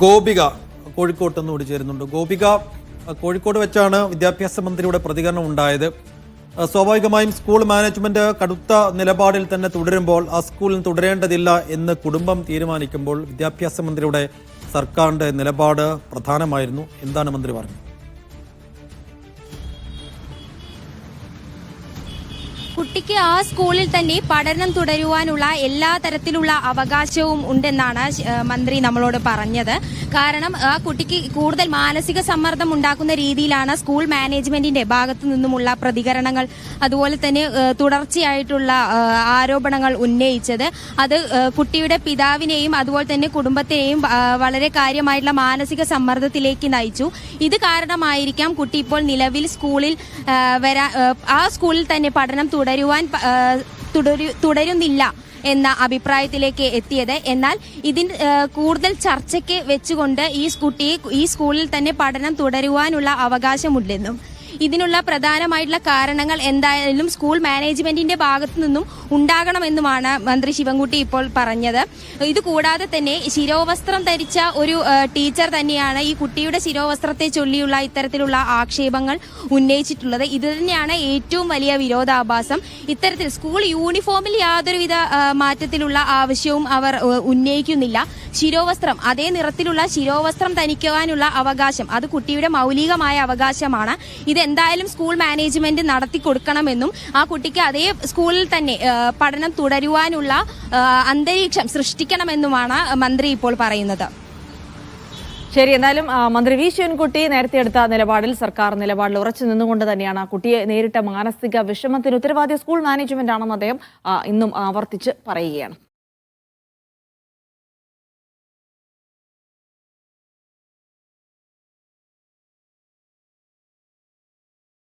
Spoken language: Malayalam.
ഗോപിക കോഴിക്കോട്ട് നിന്ന് കൂടി ചേരുന്നുണ്ട്. ഗോപിക, കോഴിക്കോട് വെച്ചാണ് വിദ്യാഭ്യാസ മന്ത്രിയുടെ പ്രതികരണം ഉണ്ടായത്. സ്വാഭാവികമായും സ്കൂൾ മാനേജ്മെന്റ് കടുത്ത നിലപാടിൽ തന്നെ തുടരുമ്പോൾ ആ സ്കൂളിൽ തുടരേണ്ടതില്ല എന്ന് കുടുംബം തീരുമാനിക്കുമ്പോൾ വിദ്യാഭ്യാസ മന്ത്രിയുടെ സർക്കാരിന്റെ നിലപാട് പ്രധാനമായിരുന്നു. എന്താണ് മന്ത്രി പറഞ്ഞത്? കുട്ടിക്ക് ആ സ്കൂളിൽ തന്നെ പഠനം തുടരുവാനുള്ള എല്ലാ തരത്തിലുള്ള അവകാശവും ഉണ്ടെന്നാണ് മന്ത്രി നമ്മളോട് പറഞ്ഞത്. കാരണം ആ കുട്ടിക്ക് കൂടുതൽ മാനസിക സമ്മർദ്ദം ഉണ്ടാക്കുന്ന രീതിയിലാണ് സ്കൂൾ മാനേജ്മെന്റിന്റെ ഭാഗത്തു നിന്നുമുള്ള പ്രതികരണങ്ങൾ, അതുപോലെ തന്നെ തുടർച്ചയായിട്ടുള്ള ആരോപണങ്ങൾ ഉന്നയിച്ചത്. അത് കുട്ടിയുടെ പിതാവിനെയും അതുപോലെ തന്നെ കുടുംബത്തെയും വളരെ കാര്യമായിട്ടുള്ള മാനസിക സമ്മർദ്ദത്തിലേക്ക് നയിച്ചു. ഇത് കാരണമായിരിക്കാം കുട്ടി ഇപ്പോൾ നിലവിൽ സ്കൂളിൽ ആ സ്കൂളിൽ തന്നെ പഠനം തുടരുന്നില്ല എന്ന അഭിപ്രായത്തിലേക്ക് എത്തിയത്. എന്നാൽ ഇതിന് കൂടുതൽ ചർച്ചയ്ക്ക് വെച്ചുകൊണ്ട് ഈ സ്കൂളിൽ തന്നെ പഠനം തുടരുവാനുള്ള അവകാശമുണ്ടെന്നും ഇതിനുള്ള പ്രധാനമായിട്ടുള്ള കാരണങ്ങൾ എന്തായാലും സ്കൂൾ മാനേജ്മെന്റിന്റെ ഭാഗത്തു നിന്നും ഉണ്ടാകണമെന്നുമാണ് മന്ത്രി ശിവൻകുട്ടി ഇപ്പോൾ പറഞ്ഞത്. ഇതുകൂടാതെ തന്നെ ശിരോവസ്ത്രം ധരിച്ച ഒരു ടീച്ചർ തന്നെയാണ് ഈ കുട്ടിയുടെ ശിരോവസ്ത്രത്തെ ചൊല്ലിയുള്ള ഇത്തരത്തിലുള്ള ആക്ഷേപങ്ങൾ ഉന്നയിച്ചിട്ടുള്ളത്. ഇത് തന്നെയാണ് ഏറ്റവും വലിയ വിരോധാഭാസം. ഇത്തരത്തിൽ സ്കൂൾ യൂണിഫോമിൽ യാതൊരുവിധ മാറ്റത്തിലുള്ള ആവശ്യവും അവർ ഉന്നയിക്കുന്നില്ല. ശിരോവസ്ത്രം, അതേ നിറത്തിലുള്ള ശിരോവസ്ത്രം ധരിക്കുവാനുള്ള അവകാശം അത് കുട്ടിയുടെ മൗലികമായ അവകാശമാണ്. ഇതെന്തായാലും സ്കൂൾ മാനേജ്മെന്റ് നടത്തി കൊടുക്കണമെന്നും ആ കുട്ടിക്ക് അതേ സ്കൂളിൽ തന്നെ പഠനം തുടരുവാനുള്ള അന്തരീക്ഷം സൃഷ്ടിക്കണമെന്നുമാണ് മന്ത്രി ഇപ്പോൾ പറയുന്നത്. ശരി, എന്നാലും മന്ത്രി വി ശിവൻകുട്ടി നേരത്തെ എടുത്ത നിലപാടിൽ, സർക്കാർ നിലപാടിൽ ഉറച്ചു നിന്നുകൊണ്ട് തന്നെയാണ് കുട്ടിയെ നേരിട്ട മാനസിക വിഷമത്തിന് ഉത്തരവാദി സ്കൂൾ മാനേജ്മെന്റ് ആണെന്ന് അദ്ദേഹം ഇന്നും ആവർത്തിച്ച് പറയുകയാണ്.